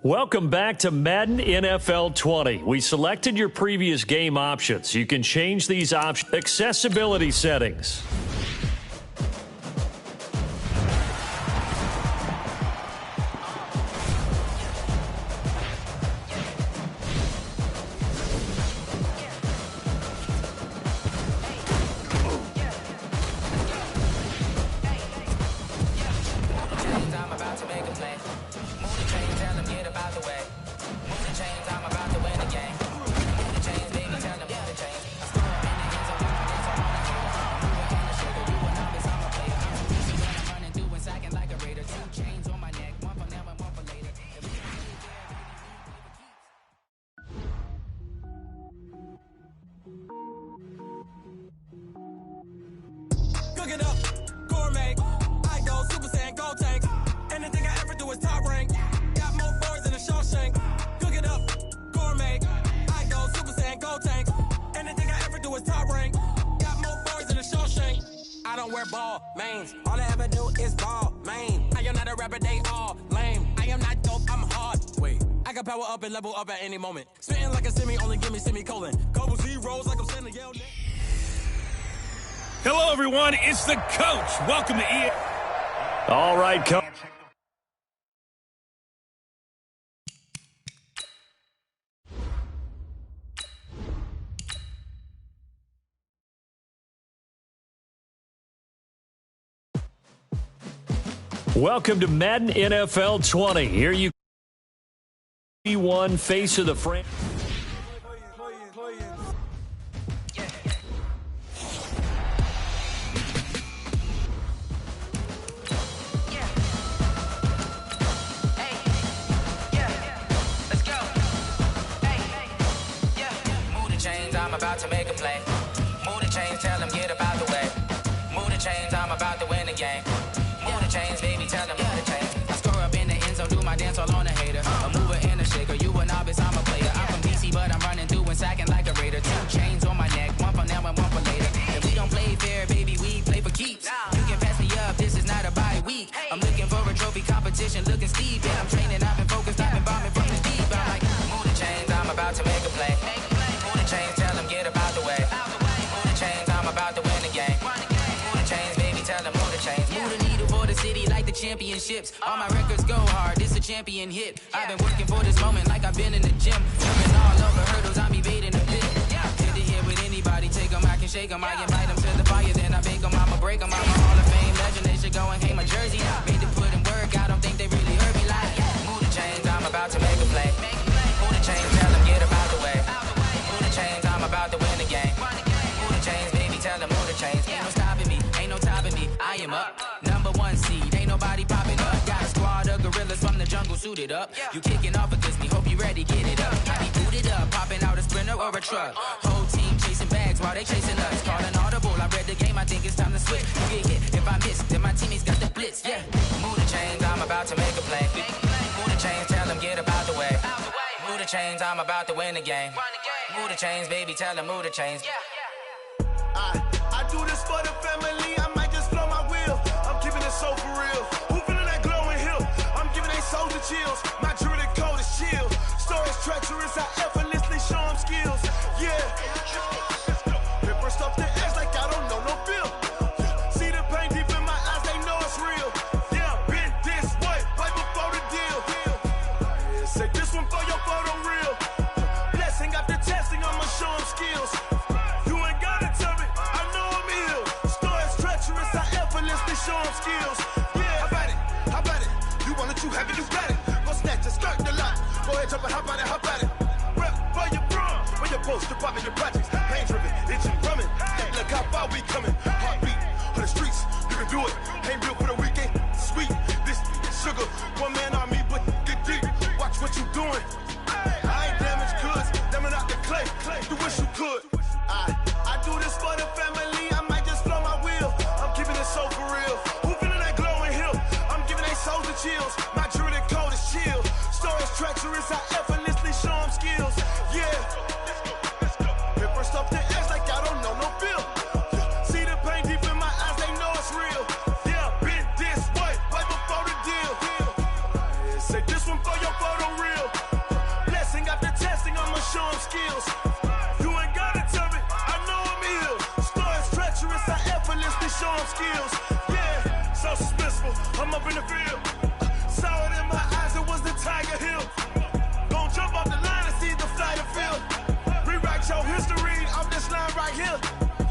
Welcome back to Madden NFL 20. We selected your previous game options. You can change these options. Accessibility settings. Cook it up, gourmet. I go Super Saiyan, gold tank. Anything I ever do is top rank. Got more boards than a Shawshank. Cook it up, gourmet. I go Super Saiyan, gold tank. Anything I ever do is top rank. Got more boards than a Shawshank. I don't wear ball mains. All I ever do is ball main. I am not a rapper, they all lame. I am not dope, I'm hard. Wait, I can power up and level up at any moment. Spitting like a semi, only give me semicolon. Couple zeros like I'm sending yell. Hello, everyone. It's the coach. Welcome to EA. All right, coach. Welcome to Madden NFL 20. Here you one face of the frame. I'm about to make a play. Move the chains, tell them get up out the way. Move the chains, I'm about to win the game. Move the chains, baby, tell them move the chains. I score up in the end zone, do my dance all on a hater. A mover and a shaker, you a novice, I'm a player. I'm from DC, but I'm running through and sacking like a raider. 2 chains on my neck, one for now and one for later. If we don't play fair, baby, we play for keeps. You can pass me up, this is not a bye week. I'm looking for a trophy competition, looking steep. Yeah, I'm training, I've been focused, I've been bombing from the deep. I'm like, move the chains, I'm about to make a play. Move the chains, tell them get up out the way. Move the chains, I'm about to win the game. Move the chains, baby, tell them move the chains. Move the needle for the city like the championships. All my records go hard, this a champion hit. I've been working for this moment like I've been in the gym. Jumping all over hurdles, I'm evading a bit. Hit the hit with anybody, take them, I can shake them. I invite them to the fire, then I bake them, I'ma break them. I'm a Hall of Fame legend, they should go and hang my jersey. Made to put in work, I don't think they really heard me like. Move the chains, I'm about to make a play. Move the chains, tell them get up out the way. Move the chains, I'm about to win the game. Move the chains, baby, tell them move the chains. Ain't no stopping me, ain't no topping me. I am up, #1 seed, ain't nobody popping up. Got a squad of gorillas from the jungle suited up. You kicking off against me, hope you ready, get it up. I be booted up, popping out a Sprinter or a truck. Whole team chasing bags while they chasing us. Calling audible, I read the game, I think it's time to switch. You get hit, if I miss, then my teammates got the blitz, yeah. Move the chains, I'm about to make a play. Move the chains, tell them get up out the way. Move the chains, I'm about to win the game. Move the chains, baby, tell them move the chains. I do this for the family, I might just blow my wheel. I'm keeping it so for real. Who feeling that glowing hill? I'm giving they souls the chills. My druid code is chill. Stories treacherous, I effortlessly show them skills. Yeah. Paper stuff the edge like I don't know no feel. See the pain deep in my eyes, they know it's real. Yeah, been this way, right before the deal. Say this one for your photo reel. Blessing after testing, I'ma show them skills. You ain't gotta tell me, I know I'm ill. Stories treacherous, I effortlessly show them skills. Yeah, how about it? You want it, you have it, you got it. Go snatch it, skirt the lot. Go ahead, jump it, how about it? Rep for your brum, where your post, popping your projects. Pain driven, itching, drumming. Hey, look how far we coming. Heartbeat on the streets, you can do it. Ain't built for the weekend, sweet. This sugar, one man army, but get deep. Watch what you doing. I ain't damaged goods, damn out the clay. You wish you could. I do this for the family, I might just blow my wheel. I'm keeping it so for real. Who feeling that glowing hill? I'm giving they souls the chills. My druid code is chill. Stories treacherous, I effortlessly show them skills. Yeah. Paper stuff the edge like I don't know no feel. See the pain deep in my eyes, they know it's real. Yeah, been this way, right before the deal. one for your photo reel. Blessing after testing, I'ma show them skills. You ain't gotta tell me, I know I'm ill. Stories treacherous, I effortlessly show them skills. Yeah, so suspenseful, I'm up in the field. Saw it in my eyes, it was the Tiger Hill. Gon' jump off the line and see the flight of field. Rewrite your history, I'm this line right here.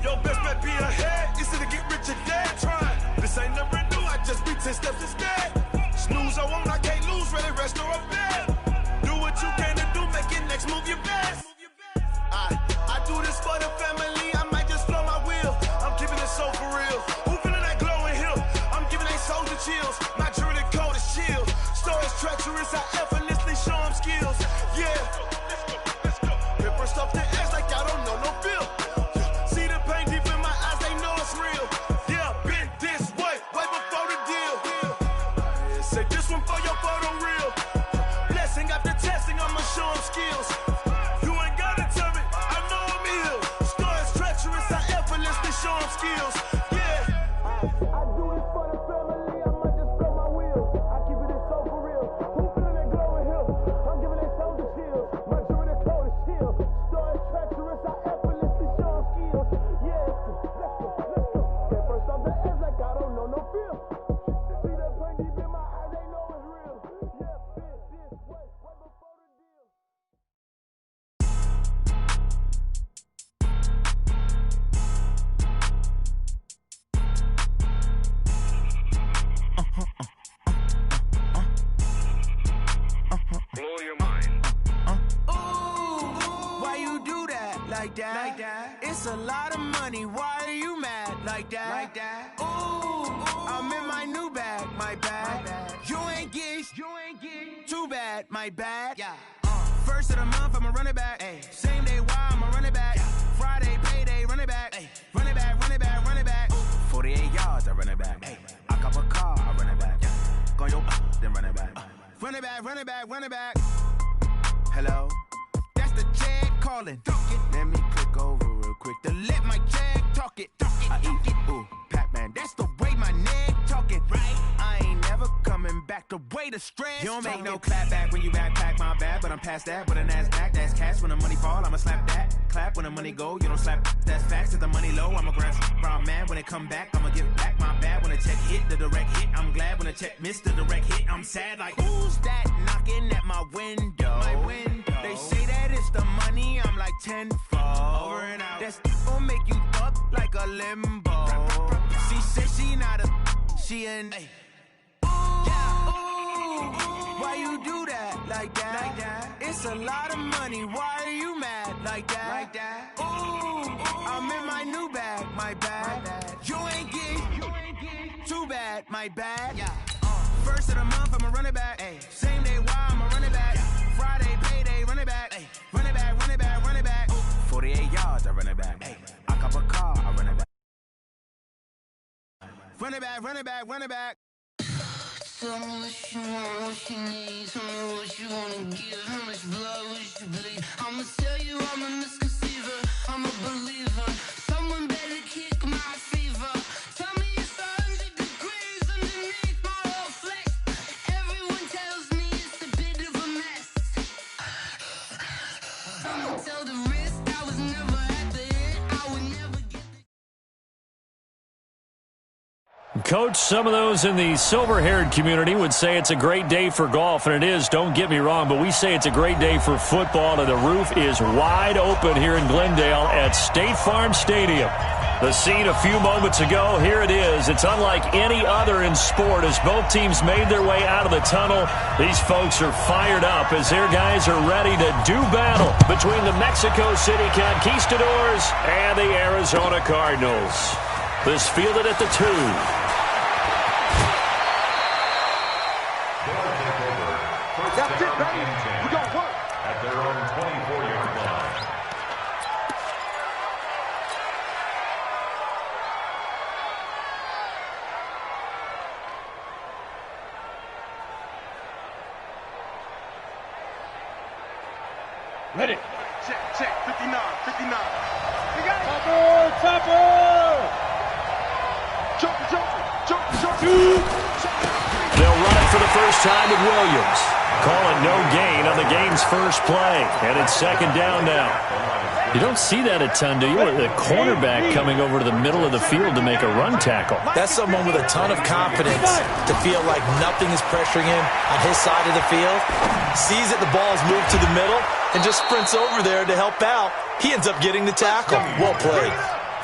Your best bet be ahead, easy to get rich or dead. Try, this ain't never new, I just be 10 steps instead. Snooze I won't, I can't lose, ready, rest or a bed. Do what you can to do, make it next move your best. I do this for the family, I might just flow my wheel. I'm keeping it so for real. Who feeling that glowing hill? I'm giving they soldier chills. My jewelry coat is chill. Stories treacherous, I effortlessly show them skills. Yeah. Paper stuff the edge like I don't know no feel. See the pain deep in my eyes, they know it's real. Yeah, been this way before the deal. Say this one for your photo reel. Blessing after testing, I'ma show them skills. You ain't gotta tell me, I know I'm ill. Stories treacherous, I effortlessly show them skills. Yeah. I do this for the family, I might just blow my wheel. I keep it so for real. Who feeling that glowing hill? I'm giving they soldier chills. My jewelry coat is chill. Stories treacherous, I effortlessly show them skills. Yeah, let's go. Get first off the edge like I don't know no feel. See that pain deep in my eyes, they know it's real. Yeah, been this way before the deal. Blow your mind. Why you do that like that? It's a lot of money. Why are you mad like that? Ooh, I'm in my new bag, my bad. You ain't get too bad, my bad. Yeah. First of the month, I'ma run it back. Ay. Same day, why I'ma run it back. Friday, payday, run it back. Ay. Run it back, run it back, run it back. 48 yards, I run it back. Ay. I cop a car, I run it back. Go yo, then run it back. Run it back, run it back, run it back. Hello? That's the check calling. Let me click over real quick to let my check talk it. I eat it, ooh, Pac-Man. That's the way my neck talking. Right? I ain't never coming back. The way the stress. You don't make no clap back when you backpack, my bad. But I'm past that. With a NASDAQ, that's cash. When the money fall, I'ma slap that. Clap when the money go, you don't slap. That's facts. If the money low, I'ma grab brown man. When it come back, I'ma give back my bad. When the check hit, the direct hit. I'm glad when the check missed the direct hit. I'm sad like, who's that knocking at my window? My window. They say that it's the money, I'm like tenfold. Over and out. That's gon' make you up like a limbo. She said she not a, she an. Ooh, why you do that like that? It's a lot of money, why are you mad like that? Ooh, I'm in my new bag, my bad. You ain't get too bad, my bad. Yeah. First of the month, I'ma run it back. Ay. Same day, why I'ma run it back. Friday, payday, run it back. Ay. Run it back, run it back, run it back. 48 yards, I run it back. Ay. I cop a car, I run it back. Run it back, run it back, run it back. Tell me what you want, what you need. Tell me what you wanna give. How much blood would you bleed? I'ma tell you I'm a misconceiver. I'm a believer. Someone better kick my fever. Tell me it's 100 degrees underneath my whole flesh. Everyone tells me it's a bit of a mess. I'ma tell the risk I was never at the end. I would never get the Coach, some of those in the silver-haired community would say it's a great day for golf, and it is, don't get me wrong, but we say it's a great day for football, and the roof is wide open here in Glendale at State Farm Stadium. The scene a few moments ago, here it is. It's unlike any other in sport as both teams made their way out of the tunnel. These folks are fired up as their guys are ready to do battle between the Mexico City Conquistadors and the Arizona Cardinals. This fielded at the 2. That's it, baby. We got work. At their own 24-yard line. Ready. Check. 59. You got it. Topper! Jump. They'll run it for the first time with Williams. Call it no gain on the game's first play. And it's second down now. You don't see that a ton, do you? The cornerback coming over to the middle of the field to make a run tackle. That's someone with a ton of confidence to feel like nothing is pressuring him on his side of the field. Sees that the ball is moved to the middle and just sprints over there to help out. He ends up getting the tackle. Well played.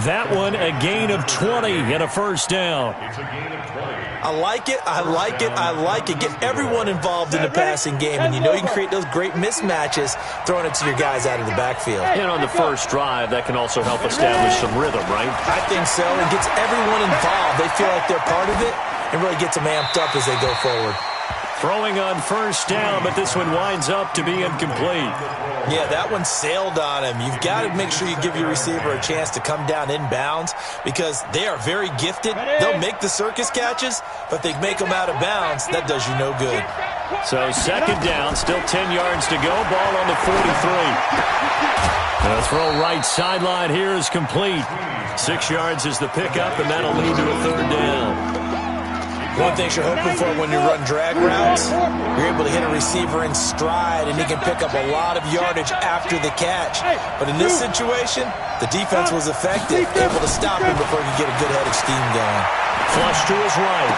That one, a gain of 20 and a first down. It's a gain of 20. I like it, I like it, I like it. Get everyone involved in the passing game, and you know you can create those great mismatches throwing it to your guys out of the backfield. And on the first drive, that can also help establish some rhythm, right? I think so. It gets everyone involved. They feel like they're part of it and really gets them amped up as they go forward. Throwing on first down, but this one winds up to be incomplete. Yeah, that one sailed on him. You've got to make sure you give your receiver a chance to come down inbounds because they are very gifted. They'll make the circus catches, but they make them out of bounds. That does you no good. So second down, still 10 yards to go. Ball on the 43. The throw right sideline here is complete. 6 yards is the pickup, and that'll lead to a third down. One thing you're hoping for when you run drag routes, you're able to hit a receiver in stride, and he can pick up a lot of yardage after the catch. But in this situation, the defense was effective, able to stop him before he could get a good head of steam going. Flush to his right.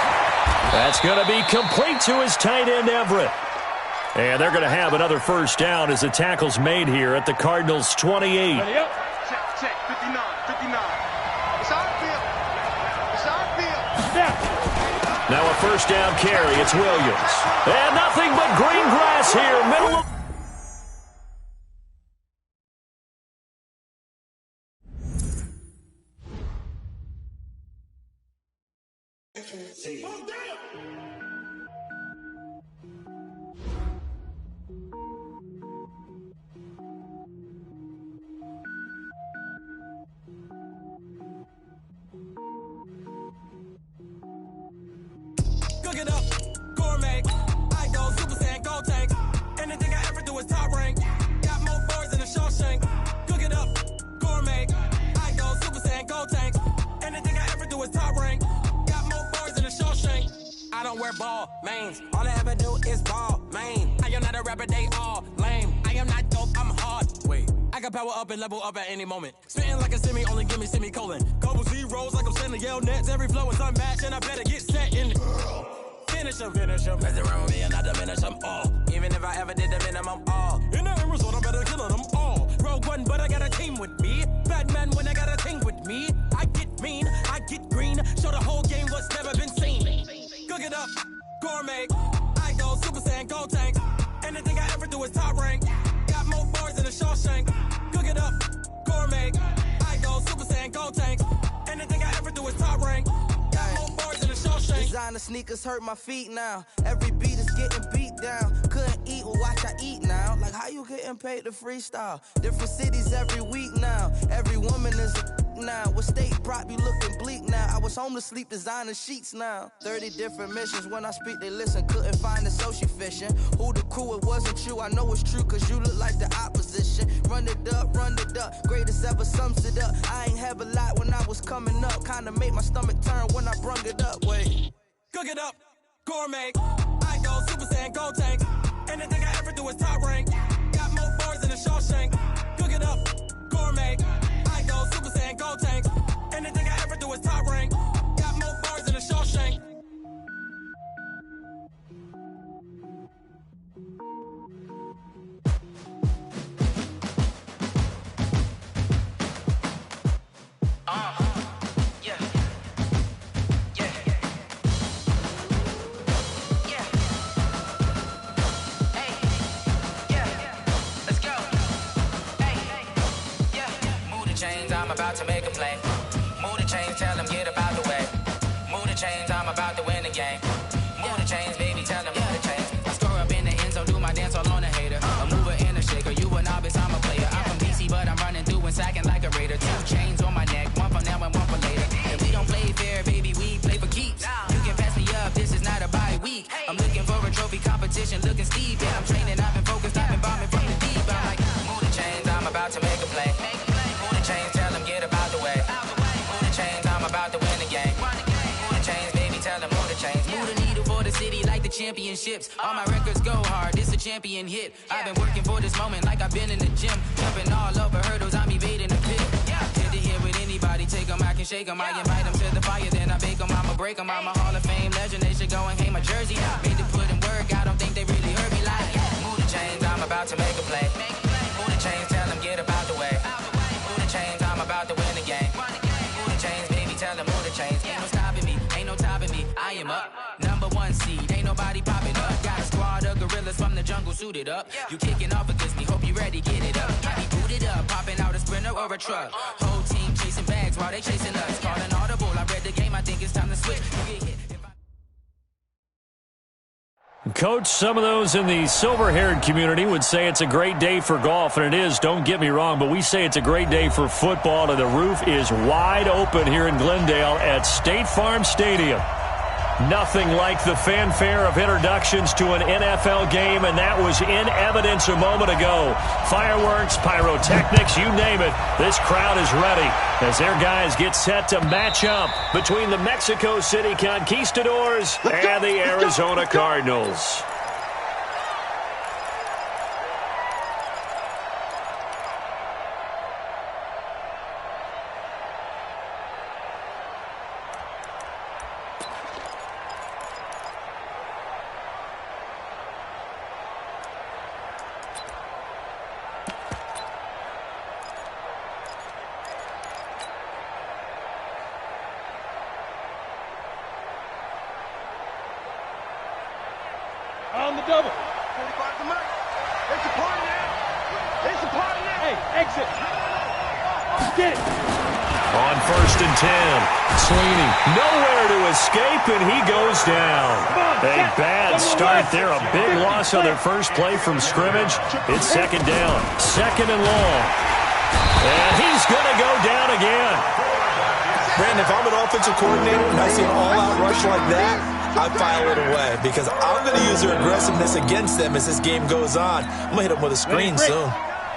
That's going to be complete to his tight end, Everett. And they're going to have another first down as the tackle's made here at the Cardinals' 28. Check, 59, 59. It's our field. It's our field. Now a first down carry. It's Williams. And nothing but green grass here. Middle of... Cook it up, gourmet. I go Super Saiyan, go tank. Anything I ever do is top rank. Got more boards than a Shawshank. Cook it up, gourmet. I go Super Saiyan, go tank. Anything I ever do is top rank. Got more boards than a Shawshank. I don't wear ball mains. All I ever do is ball main. I am not a rapper, they all lame. I am not dope, I'm hard. Wait. I can power up and level up at any moment. Spitting like a semi, only give me semicolon. Couple zeros like I'm sending yell nets. Every flow is unmatched, and I better get set in. Finish them. Mess around with me and I diminish them all. Even if I ever did the minimum all. In the end result, I'm better killing them all. Rogue One, but I got a team with me. Batman when I got a team with me. I get mean, I get green. Show the whole game what's never been seen. Cook it up, gourmet. I go Super Saiyan, go tank. Anything I ever do is top rank. Got more bars than a Shawshank. Cook it up, gourmet. I go Super Saiyan, go tank. Anything I ever do is top rank. Got more bars than a Shawshank. Designer sneakers hurt my feet now. Every beat is getting beat down. Couldn't eat, well watch I eat now. Like how you getting paid to freestyle? Different cities every week now. Every woman is a now. What state prop you looking bleak now? I was home to sleep designer sheets now. 30 different missions. When I speak they listen. Couldn't find it so she fishing. Who the crew? It wasn't you. I know it's true cause you look like the opposition. Run it up. Greatest ever sums it up. I ain't have a lot when I was coming up. Kinda made my stomach turn when I brung it up. Wait. Cook it up, gourmet. I go Super Saiyan, go tank. Anything I ever do is top rank. Got more bars than a Shawshank. Cook it up, gourmet. I go Super Saiyan, go tank. Anything I ever do is top rank. Got more bars than a Shawshank. I'm about to make a play. Move the chains, tell them get up out the way. Move the chains, I'm about to win the game. Move the chains, baby, tell them move the chains. I score up in the end zone, do my dance all on a hater. A mover and a shaker, you a novice, I'm a player. I'm from DC, but I'm running through and sacking like a raider. 2 chains on my neck, one for now and one for later. And we don't play fair, baby, we play for keeps. You can pass me up, this is not a bye week. I'm looking for a trophy competition, looking steep. Yeah, I'm training, I've been focused, I've been bombing from the deep. I'm like, move the chains, I'm about to make a play. Move the chains, tell them get up out the way. Move the chains, I'm about to win the game. Move the chains, baby, tell them move the chains. Move the needle for the city like the championships. All my records go hard, this a champion hit. I've been working for this moment like I've been in the gym. Jumping all over hurdles, I'm evading the pit. Did to hear with anybody, take them, I can shake them. I invite them to the fire, then I bake them, I'ma break them. I'm a Hall of Fame legend, they should go and hang my jersey. Made to put in work, I don't think they really heard me like, move the chains, I'm about to make a play. Move the chains, tell them get about the way. Move the chains, I'm about to win the game. Move the chains, baby, tell them move the chains. Ain't no stopping me, ain't no topping me, I am up. #1 seed, ain't nobody popping up. Got a squad of gorillas from the jungle suited up. You kicking off against me, hope you ready, get it up. I be booted up, popping out a Sprinter or a truck. Whole team chasing bags while they chasing us. Calling audible, I read the game, I think it's time to switch. You get hit. Coach, some of those in the silver-haired community would say it's a great day for golf, and it is, don't get me wrong, but we say it's a great day for football, and the roof is wide open here in Glendale at State Farm Stadium. Nothing like the fanfare of introductions to an NFL game, and that was in evidence a moment ago. Fireworks, pyrotechnics, you name it. This crowd is ready as their guys get set to match up between the Mexico City Conquistadors and the Arizona Cardinals. On the double. 45 to Mike. It's a party now. It's a party now. Hey, exit. Get it. On 1st and 10, Sweeney nowhere to escape, and he goes down. A bad start there, a big loss on their first play from scrimmage. It's 2nd down, 2nd and long. And he's going to go down again. Brandon, if I'm an offensive coordinator and I see an all-out rush like that, I file it away because I'm going to use their aggressiveness against them as this game goes on. I'm going to hit them with a screen soon.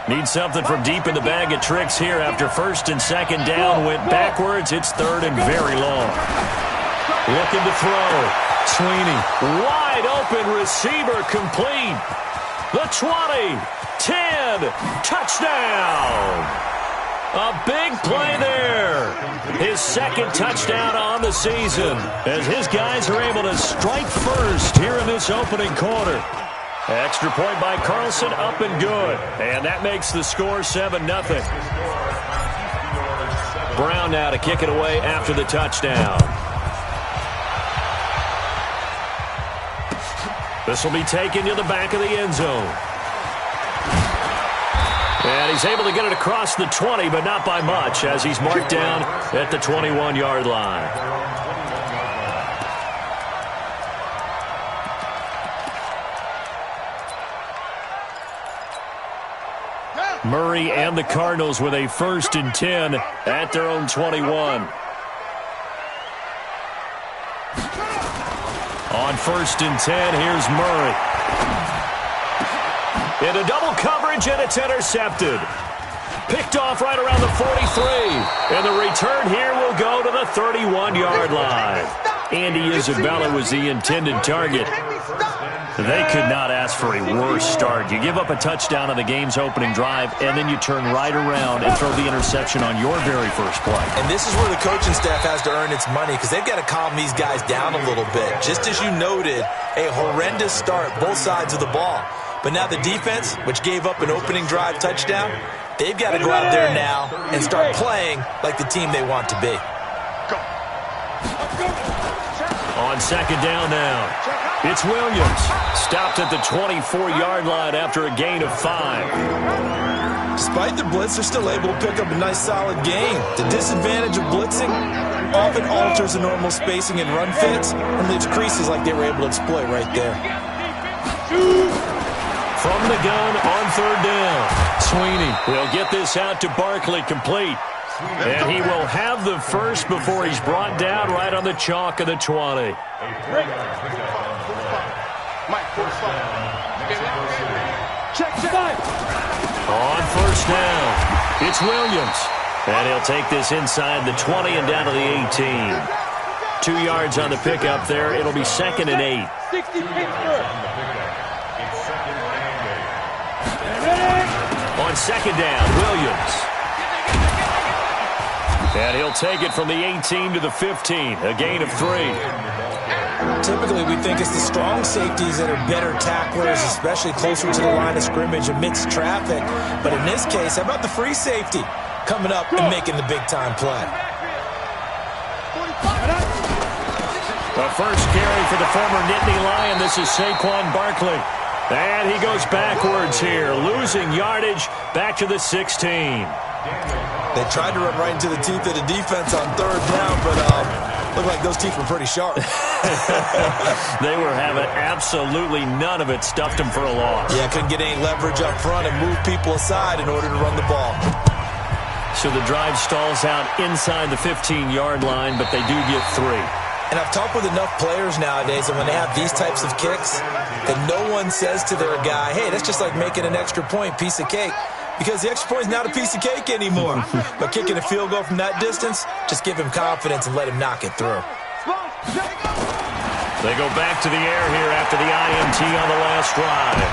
Need something from deep in the bag of tricks here after 1st and 2nd down. Went backwards. It's 3rd and very long. Looking to throw. Sweeney. Wide open receiver complete. The 20. 10. Touchdown. A big play there. His 2nd touchdown on the season as his guys are able to strike first here in this opening quarter. Extra point by Carlson, up and good. And that makes the score 7-0. Brown now to kick it away after the touchdown. This will be taken to the back of the end zone. And he's able to get it across the 20, but not by much, as he's marked down at the 21-yard line. Murray and the Cardinals with a 1st and 10 at their own 21. On 1st and 10, here's Murray. Into double coverage, and it's intercepted. Picked off right around the 43. And the return here will go to the 31-yard line. Andy Isabella was the intended target. They could not ask for a worse start. You give up a touchdown on the game's opening drive, and then you turn right around and throw the interception on your very first play. And this is where the coaching staff has to earn its money because they've got to calm these guys down a little bit. Just as you noted, a horrendous start, both sides of the ball. But now the defense, which gave up an opening drive touchdown, they've got to go out there now and start playing like the team they want to be. On 2nd down now, it's Williams. Stopped at the 24-yard line after a gain of 5. Despite the blitz, they're still able to pick up a nice, solid gain. The disadvantage of blitzing often alters the normal spacing and run fits and leaves creases like they were able to exploit right there. From the gun on 3rd down, Sweeney will get this out to Barkley complete. And he will have the first before he's brought down right on the chalk of the 20. On 1st down, it's Williams. And he'll take this inside the 20 and down to the 18. 2 yards on the pickup there. It'll be 2nd and 8. 60 Pittsburgh. On 2nd down, Williams. And he'll take it from the 18 to the 15, a gain of 3. Typically, we think it's the strong safeties that are better tacklers, especially closer to the line of scrimmage amidst traffic. But in this case, how about the free safety coming up and making the big-time play? The first carry for the former Nittany Lion. This is Saquon Barkley. And he goes backwards here, losing yardage back to the 16. They tried to run right into the teeth of the defense on 3rd down, but looked like those teeth were pretty sharp. They were having absolutely none of it. Stuffed them for a loss. Yeah, couldn't get any leverage up front and move people aside in order to run the ball. So the drive stalls out inside the 15-yard line, but they do get 3. And I've talked with enough players nowadays that when they have these types of kicks, that no one says to their guy, hey, that's just like making an extra point, piece of cake. Because the extra point is not a piece of cake anymore. But kicking a field goal from that distance, just give him confidence and let him knock it through. They go back to the air here after the INT on the last drive.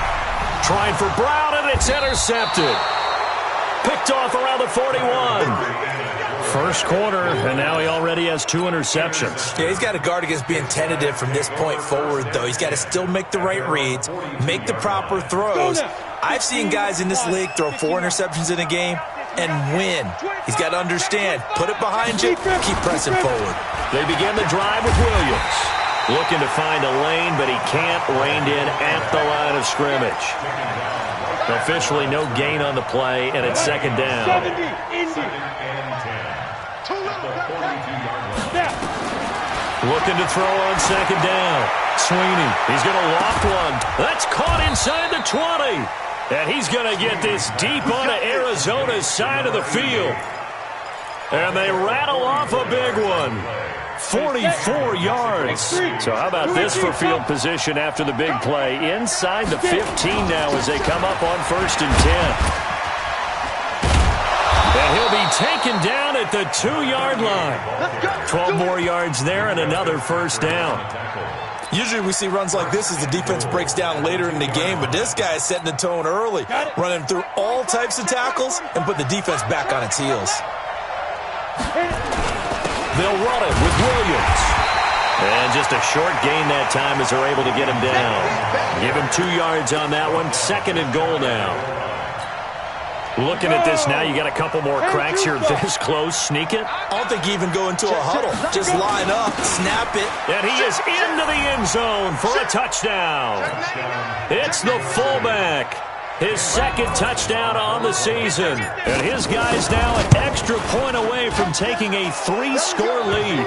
Trying for Brown, and it's intercepted. Picked off around the 41. First quarter, and now he already has 2 interceptions. Yeah, he's got to guard against being tentative from this point forward, though. He's got to still make the right reads, make the proper throws. I've seen guys in this league throw 4 interceptions in a game and win. He's got to understand, put it behind you, keep pressing forward. They begin the drive with Williams. Looking to find a lane, but he can't. Reined in at the line of scrimmage. Officially no gain on the play, and it's 2nd down. Looking to throw on 2nd down. Sweeney, he's going to loft one. That's caught inside the 20. And he's going to get this deep onto Arizona's side of the field. And they rattle off a big one. 44 yards. So how about this for field position after the big play? Inside the 15 now as they come up on 1st and 10. And he'll be taken down at the 2-yard line. 12 more yards there and another 1st down. Usually we see runs like this as the defense breaks down later in the game, but this guy is setting the tone early, running through all types of tackles and put the defense back on its heels. They'll run it with Williams. And just a short gain that time as they're able to get him down. Give him 2 yards on that one. 2nd and goal now. Looking at this now, you got a couple more cracks here this close. Sneak it. I don't think you even go into a huddle. Just line up, snap it. And he is into the end zone for a touchdown. It's the fullback. His 2nd touchdown on the season. And his guy's now an extra point away from taking a 3-score lead.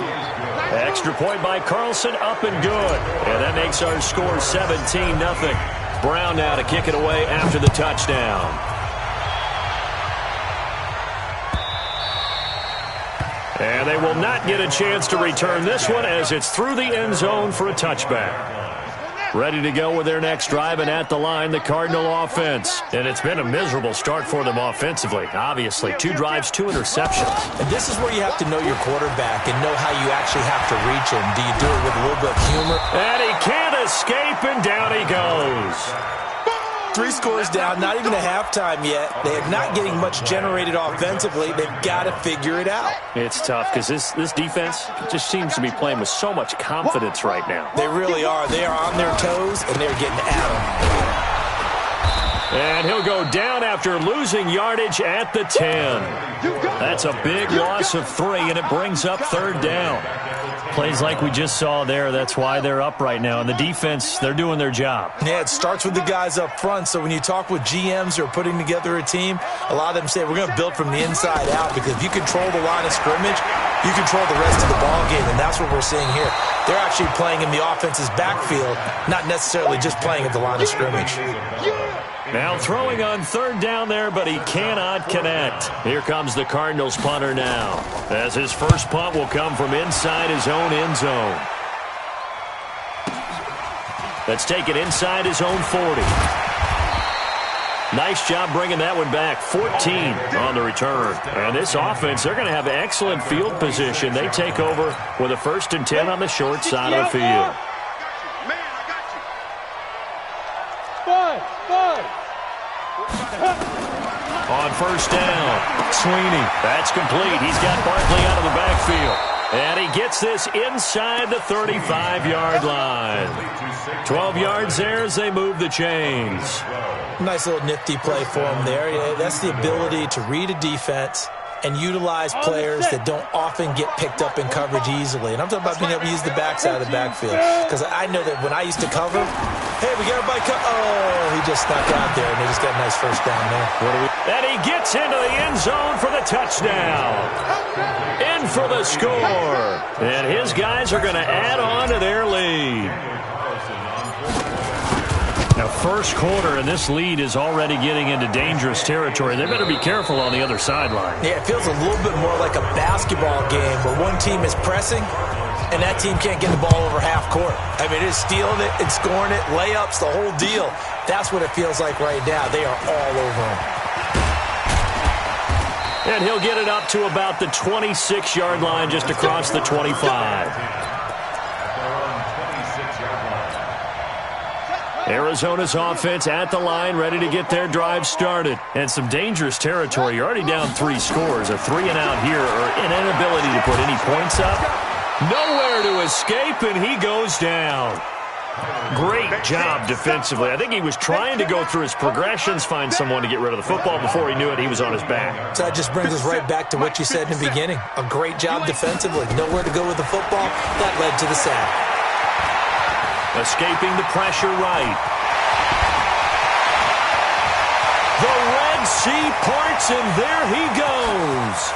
Extra point by Carlson, up and good. And that makes our score 17-0. Brown now to kick it away after the touchdown. And they will not get a chance to return this one as it's through the end zone for a touchback. Ready to go with their next drive, and at the line, the Cardinal offense. And it's been a miserable start for them offensively, obviously. 2 drives, 2 interceptions. And this is where you have to know your quarterback and know how you actually have to reach him. Do you do it with a little bit of humor? And he can't escape, and down he goes. 3 scores down, not even a halftime yet. They are not getting much generated offensively. They've got to figure it out. It's tough because this defense just seems to be playing with so much confidence right now. They really are. They are on their toes, and they're getting at them. And he'll go down after losing yardage at the 10. That's a big loss of 3, and it brings up 3rd down. Plays like we just saw there. That's why they're up right now. And the defense, they're doing their job. Yeah, it starts with the guys up front. So when you talk with GMs who are putting together a team, a lot of them say we're going to build from the inside out, because if you control the line of scrimmage, you control the rest of the ball game, and that's what we're seeing here. They're actually playing in the offense's backfield, not necessarily just playing at the line of scrimmage. Now throwing on 3rd down there, but he cannot connect. Here comes the Cardinals punter now, as his first punt will come from inside his own end zone. Let's take it inside his own 40. Nice job bringing that one back. 14 on the return. And this offense, they're going to have excellent field position. They take over with a 1st and 10 on the short side of the field. On 1st down, Sweeney. That's complete. He's got Barkley out of the backfield. And he gets this inside the 35-yard line. 12 yards there as they move the chains. Nice little nifty play for him there. Yeah, that's the ability to read a defense and utilize players that don't often get picked up in coverage easily. And I'm talking about being able to use the backside of the backfield. Because I know that when I used to cover, hey, we got everybody he just snuck out there, and they just got a nice 1st down there. And he gets into the end zone for the touchdown. In for the score. And his guys are going to add on to their lead. Now, 1st quarter, and this lead is already getting into dangerous territory. They better be careful on the other sideline. Yeah, it feels a little bit more like a basketball game where one team is pressing and that team can't get the ball over half court. I mean, it's stealing it, it's scoring it, layups, the whole deal. That's what it feels like right now. They are all over him. And he'll get it up to about the 26-yard line, just across the 25. Arizona's offense at the line, ready to get their drive started. And some dangerous territory. You're already down 3 scores. A 3-and-out here, or an inability to put any points up. Nowhere to escape, and he goes down. Great job defensively. I think he was trying to go through his progressions, find someone to get rid of the football. Before he knew it, he was on his back. So that just brings us right back to what you said in the beginning. A great job defensively. Nowhere to go with the football. That led to the sack. Escaping the pressure right. The Red Sea parts, and there he goes.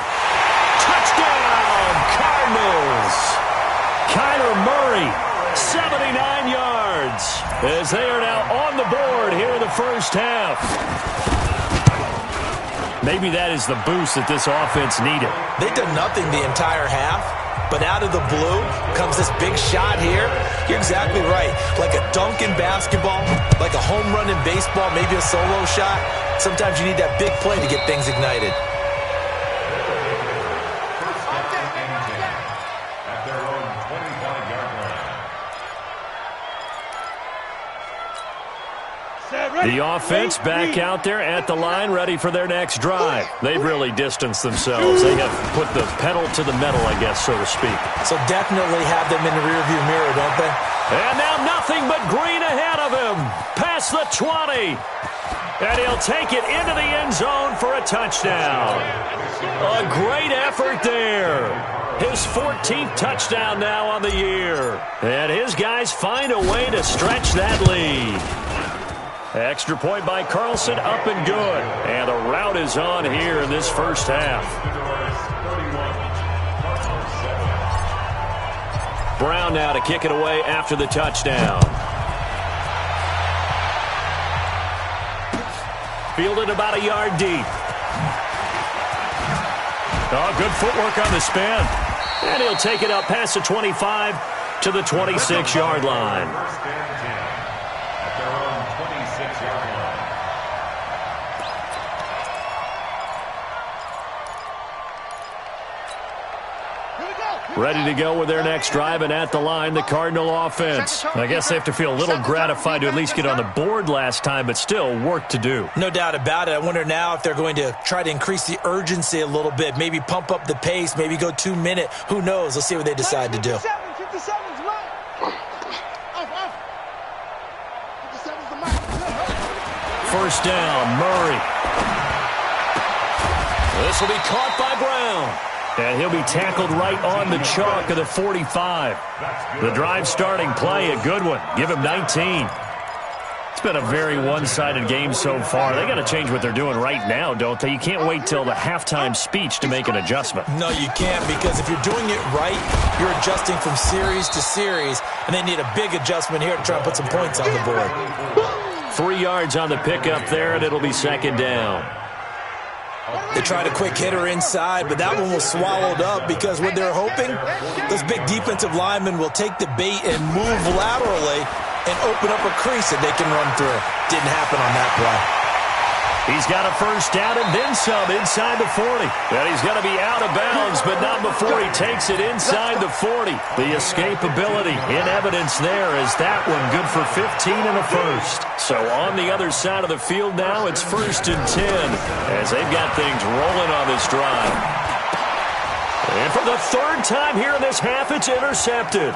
Touchdown, Cardinals. Kyler Murray, 79 yards, as they are now on the board here in the 1st half. Maybe that is the boost that this offense needed. They've done nothing the entire half. But out of the blue comes this big shot here. You're exactly right. Like a dunk in basketball, like a home run in baseball, maybe a solo shot. Sometimes you need that big play to get things ignited. At their own 25-yard line. The offense back out there at the line, ready for their next drive. They've really distanced themselves. They have put the pedal to the metal, I guess, so to speak. So definitely have them in the rearview mirror, don't they? And now nothing but green ahead of him. Past the 20. And he'll take it into the end zone for a touchdown. A great effort there. His 14th touchdown now on the year. And his guys find a way to stretch that lead. Extra point by Carlson, up and good. And the route is on here in this 1st half. Brown now to kick it away after the touchdown. Fielded about a yard deep. Oh, good footwork on the spin. And he'll take it up past the 25 to the 26-yard line. Ready to go with their next drive, and at the line, the Cardinal offense. I guess they have to feel a little gratified to at least get on the board last time, but still work to do. No doubt about it. I wonder now if they're going to try to increase the urgency a little bit, maybe pump up the pace, maybe go 2 minute. Who knows? Let's see what they decide to do. 57's mine. First down, Murray. This will be caught by Brown. And he'll be tackled right on the chalk of the 45. The drive starting play, a good one. Give him 19. It's been a very one-sided game so far. They got to change what they're doing right now, don't they? You can't wait till the halftime speech to make an adjustment. No, you can't, because if you're doing it right, you're adjusting from series to series, and they need a big adjustment here to try and put some points on the board. 3 yards on the pickup there, and it'll be second down. They tried a quick hitter inside, but that one was swallowed up because what they're hoping, those big defensive linemen will take the bait and move laterally and open up a crease that they can run through. Didn't happen on that play. He's got a first down and then some inside the 40. And he's going to be out of bounds, but not before he takes it inside the 40. The escapability in evidence there as that one good for 15 and a first. So on the other side of the field now, it's 1st and 10 as they've got things rolling on this drive. And for the 3rd time here in this half, it's intercepted.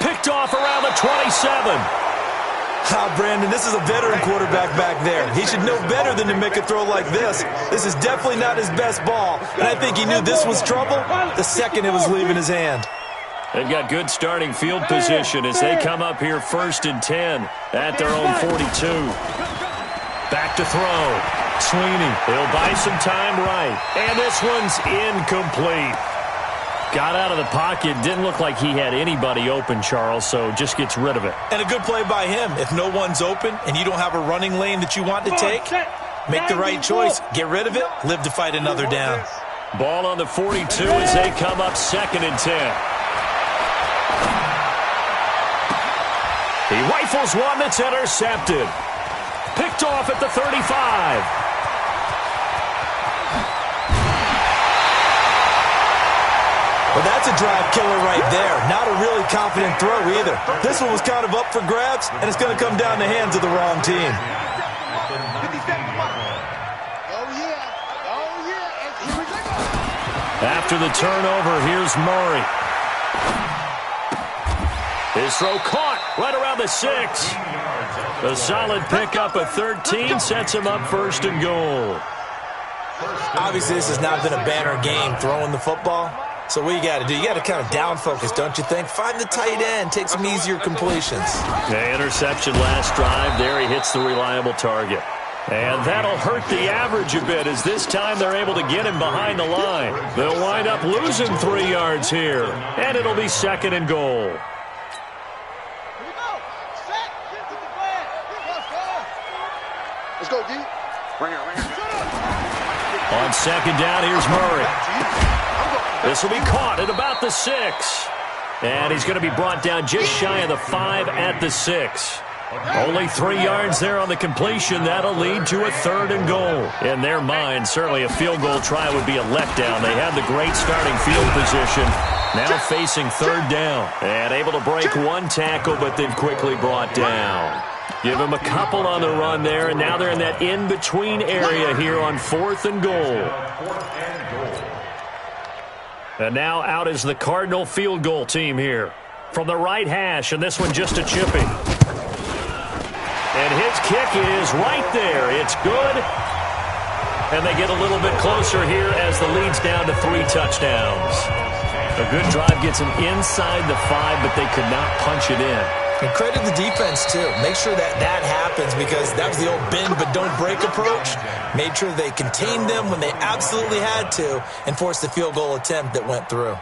Picked off around the 27. Brandon, this is a veteran quarterback back there. He should know better than to make a throw like this. This is definitely not his best ball, and I think he knew this was trouble the second it was leaving his hand. They've got good starting field position as they come up here 1st and 10 at their own 42. Back to throw. Sweeney, he'll buy some time right. And this one's incomplete. Got out of the pocket. Didn't look like he had anybody open, Charles, so just gets rid of it. And a good play by him. If no one's open and you don't have a running lane that you want to take, make the right choice. Get rid of it. Live to fight another down. Ball on the 42 as they come up 2nd and 10. He rifles one that's intercepted. Picked off at the 35. Well, that's a drive killer right there. Not a really confident throw either. This one was kind of up for grabs, and it's going to come down the hands of the wrong team. After the turnover, here's Murray. His throw caught right around the 6. A solid pickup of 13 sets him up 1st and goal. Obviously, this has not been a banner game throwing the football. So what you got to do? You got to kind of down focus, don't you think? Find the tight end. Take some easier completions. The interception last drive. There he hits the reliable target. And that'll hurt the average a bit as this time they're able to get him behind the line. They'll wind up losing 3 yards here. And it'll be 2nd and goal. Let's go, D. Right here. On 2nd down, here's Murray. This will be caught at about the 6. And he's going to be brought down just shy of the 5 at the 6. Only 3 yards there on the completion. That'll lead to a 3rd and goal. In their mind, certainly a field goal try would be a letdown. They had the great starting field position. Now facing 3rd down. And able to break one tackle, but then quickly brought down. Give him a couple on the run there, and now they're in that in-between area here on 4th and goal. And now out is the Cardinal field goal team here. From the right hash, and this one just a chipping. And his kick is right there. It's good. And they get a little bit closer here as the lead's down to 3 touchdowns. A good drive gets them inside the 5, but they could not punch it in. And credit the defense, too. Make sure that happens because that was the old bend but don't break approach. Made sure they contained them when they absolutely had to and forced the field goal attempt that went through.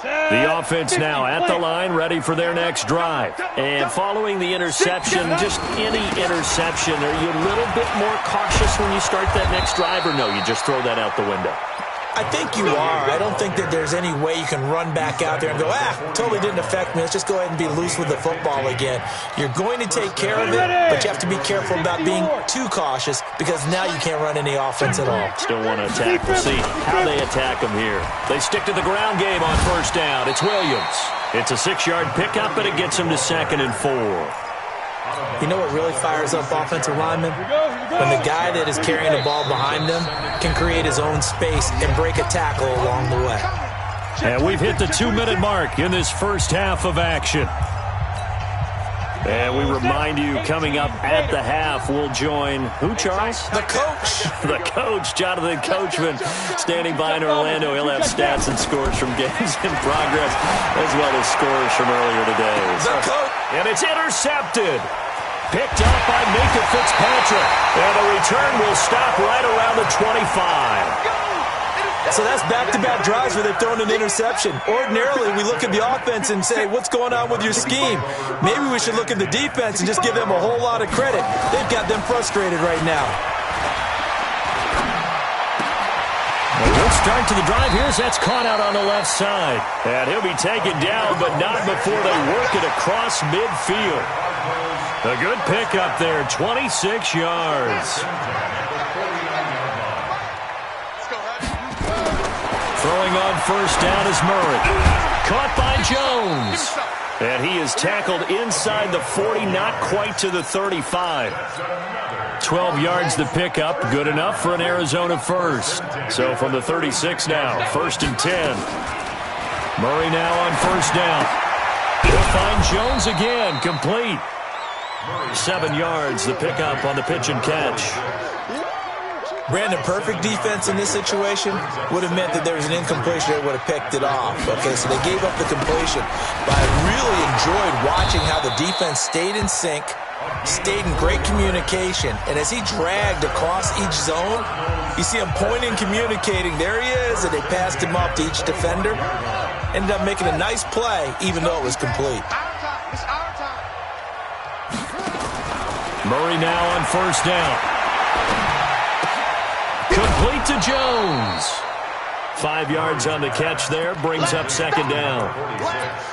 The offense now at the line, ready for their next drive. And following the interception, just any interception, are you a little bit more cautious when you start that next drive, or no, you just throw that out the window? I think you are. I don't think that there's any way you can run back out there and go, totally didn't affect me. Let's just go ahead and be loose with the football again. You're going to take care of it, but you have to be careful about being too cautious because now you can't run any offense at all. Still want to attack. We'll see how they attack them here. They stick to the ground game on 1st down. It's Williams. It's a 6-yard pickup, but it gets him to 2nd and 4. You know what really fires up offensive linemen? When the guy that is carrying the ball behind them can create his own space and break a tackle along the way. And we've hit the 2-minute mark in this first half of action. And we remind you, coming up at the half, we'll join who, Charles? The coach. The coach, Jonathan Coachman, standing by in Orlando. He'll have stats and scores from games in progress, as well as scores from earlier today. The coach. And it's intercepted. Picked up by Minka Fitzpatrick. And the return will stop right around the 25. So that's back-to-back drives where they've thrown an interception. Ordinarily, we look at the offense and say, what's going on with your scheme? Maybe we should look at the defense and just give them a whole lot of credit. They've got them frustrated right now. A good start to the drive here as that's caught out on the left side. And he'll be taken down, but not before they work it across midfield. A good pickup there, 26 yards. Throwing on first down is Murray. Caught by Jones. And he is tackled inside the 40, not quite to the 35. 12 yards the pickup, good enough for an Arizona first. So from the 36 now, 1st and 10. Murray now on first down. He'll find Jones again, complete. 7 yards the pickup on the pitch and catch. Brandon, perfect defense in this situation would have meant that there was an incompletion that would have picked it off. Okay, so they gave up the completion. But I really enjoyed watching how the defense stayed in sync, stayed in great communication, and as he dragged across each zone, you see him pointing, communicating. There he is, and they passed him up to each defender. Ended up making a nice play, even though it was complete. Murray now on first down. Complete to Jones. 5 yards on the catch there, brings up second down.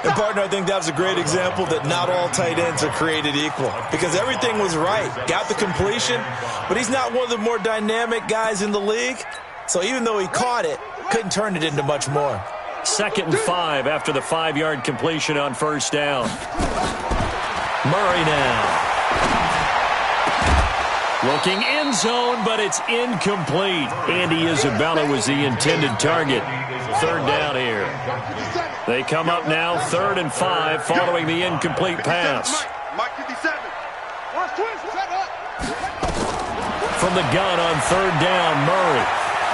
And, partner, I think that was a great example that not all tight ends are created equal, because everything was right. Got the completion, but he's not one of the more dynamic guys in the league. So even though he caught it, couldn't turn it into much more. 2nd and 5 after the 5-yard completion on first down. Murray now. Looking end zone, but it's incomplete. Andy Isabella was the intended target. 3rd down here. They come up now 3rd and 5 following the incomplete pass. From the gun on 3rd down, Murray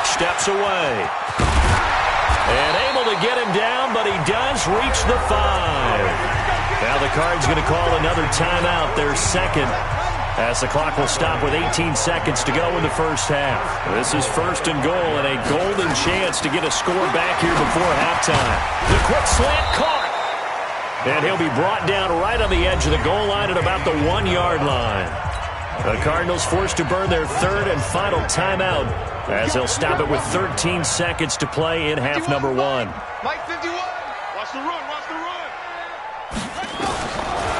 steps away. And able to get him down, but he does reach the 5. Now the Cards going to call another timeout, their second, as the clock will stop with 18 seconds to go in the first half. This is 1st and goal and a golden chance to get a score back here before halftime. The quick slant caught. And he'll be brought down right on the edge of the goal line at about the 1-yard line. The Cardinals forced to burn their 3rd and final timeout as they'll stop it with 13 seconds to play in half number 1. Mike 51. Watch the run, watch the run.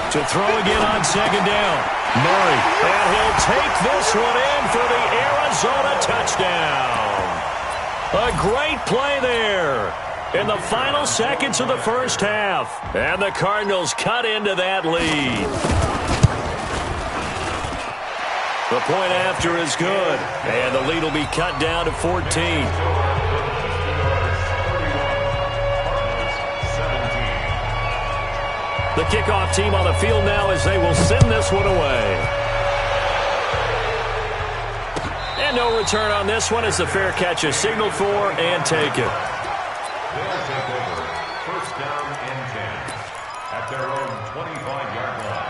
To throw again on 2nd down. Murray, and he'll take this one in for the Arizona touchdown. A great play there in the final seconds of the first half. And the Cardinals cut into that lead. The point after is good, and the lead will be cut down to 14. The kickoff team on the field now as they will send this one away. And no return on this one as the fair catch is signaled for and taken. They'll take over 1st down and 10 at their own 25-yard line.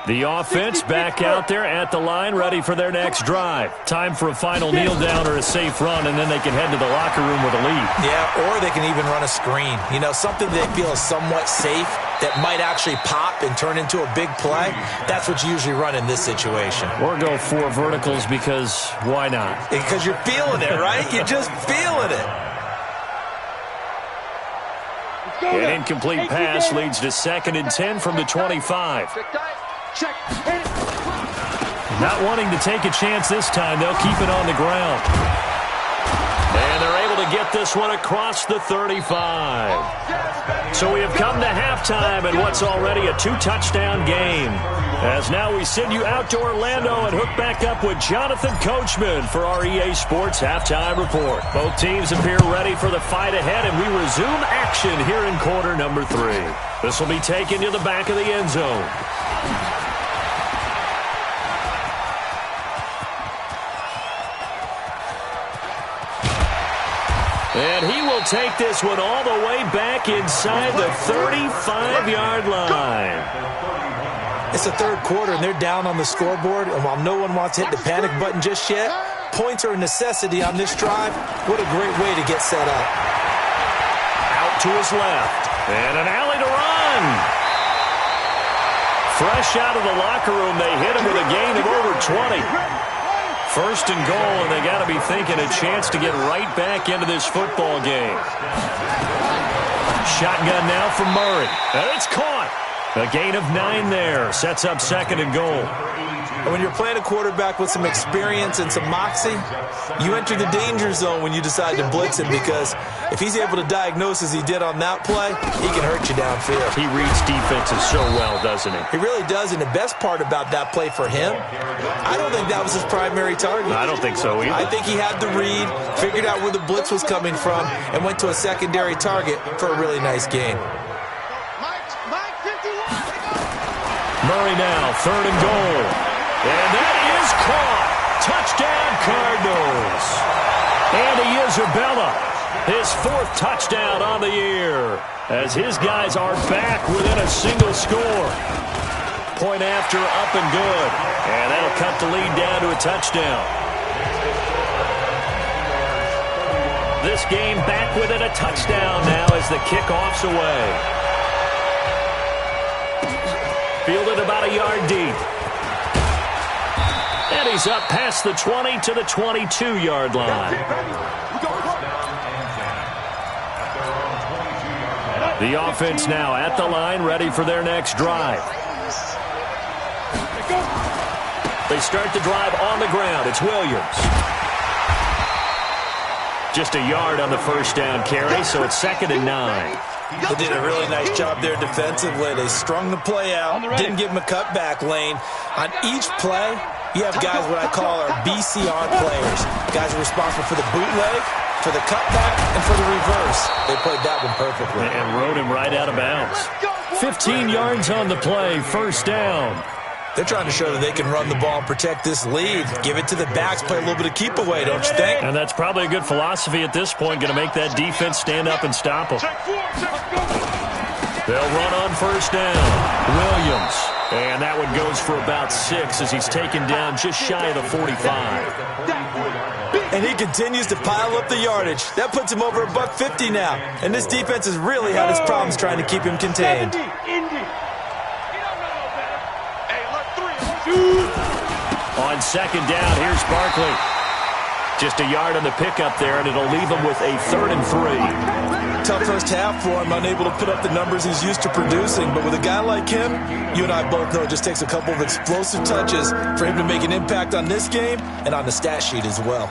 The offense back out there at the line, ready for their next drive. Time for a final kneel down or a safe run, and then they can head to the locker room with a lead. Yeah, or they can even run a screen. You know, something they feel is somewhat safe that might actually pop and turn into a big play. That's what you usually run in this situation. Or go 4 verticals because why not? Because you're feeling it, right? You're just feeling it. An incomplete pass leads to 2nd and 10 from the 25. Not wanting to take a chance this time, they'll keep it on the ground. And they're able to get this one across the 35. So we have come to halftime in what's already a 2-touchdown game. As now we send you out to Orlando and hook back up with Jonathan Coachman for our EA Sports Halftime Report. Both teams appear ready for the fight ahead, and we resume action here in quarter number 3. This will be taken to the back of the end zone. And he will take this one all the way back inside the 35-yard line. It's the 3rd quarter, and they're down on the scoreboard. And while no one wants to hit the panic button just yet, points are a necessity on this drive. What a great way to get set up. Out to his left. And an alley to run. Fresh out of the locker room, they hit him with a gain of over 20. 1st and goal, and they got to be thinking a chance to get right back into this football game. Shotgun now from Murray. And it's caught. A gain of 9 there. Sets up 2nd and goal. And when you're playing a quarterback with some experience and some moxie, you enter the danger zone when you decide to blitz him, because if he's able to diagnose as he did on that play, he can hurt you downfield. He reads defenses so well, doesn't he? He really does, and the best part about that play for him, I don't think that was his primary target. I don't think so either. I think he had the read, figured out where the blitz was coming from, and went to a secondary target for a really nice gain. Murray now, 3rd and goal. And that is caught. Touchdown, Cardinals. Andy Isabella, his 4th touchdown on the year, as his guys are back within a single score. Point after, up and good. And that'll cut the lead down to a touchdown. This game back within a touchdown now as the kickoff's away. Fielded about a yard deep. And he's up past the 20 to the 22-yard line. The offense now at the line, ready for their next drive. They start the drive on the ground. It's Williams. Just a yard on the first down carry, so it's 2nd and 9. They did a really nice job there defensively. They strung the play out, didn't give him a cutback lane. On each play, you have guys what I call our BCR players. Guys are responsible for the bootleg, for the cutback, and for the reverse. They played that one perfectly. And rode him right out of bounds. 15 yards on the play, 1st down. They're trying to show that they can run the ball and protect this lead. Give it to the backs, play a little bit of keep away, don't you think? And that's probably a good philosophy at this point, going to make that defense stand up and stop them. They'll run on 1st down. Williams. And that one goes for about 6 as he's taken down just shy of the 45. And he continues to pile up the yardage. That puts him over $150 now. And this defense has really had its problems trying to keep him contained. On 2nd down, here's Barkley. Just a yard on the pickup there, and it'll leave him with a 3rd and 3. Tough first half for him, unable to put up the numbers he's used to producing. But with a guy like him, you and I both know it just takes a couple of explosive touches for him to make an impact on this game and on the stat sheet as well.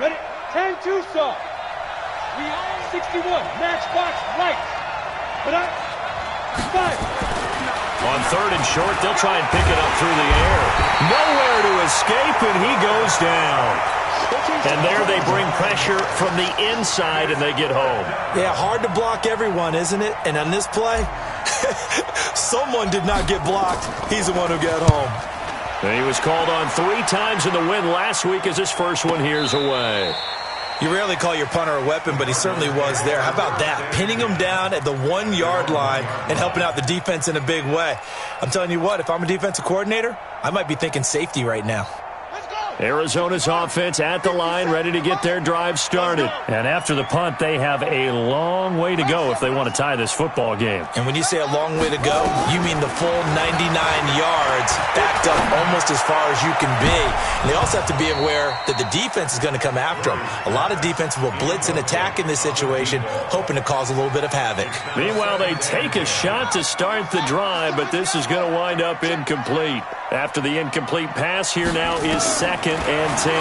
Ready? 10-2 saw. 61. Matchbox right. But I. 5. On 3rd and short, they'll try and pick it up through the air. Nowhere to escape, and he goes down. And there they bring pressure from the inside, and they get home. Yeah, hard to block everyone, isn't it? And on this play, someone did not get blocked. He's the one who got home. And he was called on 3 times in the win last week as his first one here's away. You rarely call your punter a weapon, but he certainly was there. How about that? Pinning him down at the 1-yard line and helping out the defense in a big way. I'm telling you what, if I'm a defensive coordinator, I might be thinking safety right now. Arizona's offense at the line, ready to get their drive started. And after the punt, they have a long way to go if they want to tie this football game. And when you say a long way to go, you mean the full 99 yards, backed up almost as far as you can be. And they also have to be aware that the defense is going to come after them. A lot of defense will blitz and attack in this situation, hoping to cause a little bit of havoc. Meanwhile, they take a shot to start the drive, but this is going to wind up incomplete. After the incomplete pass, here now is 2nd and 10.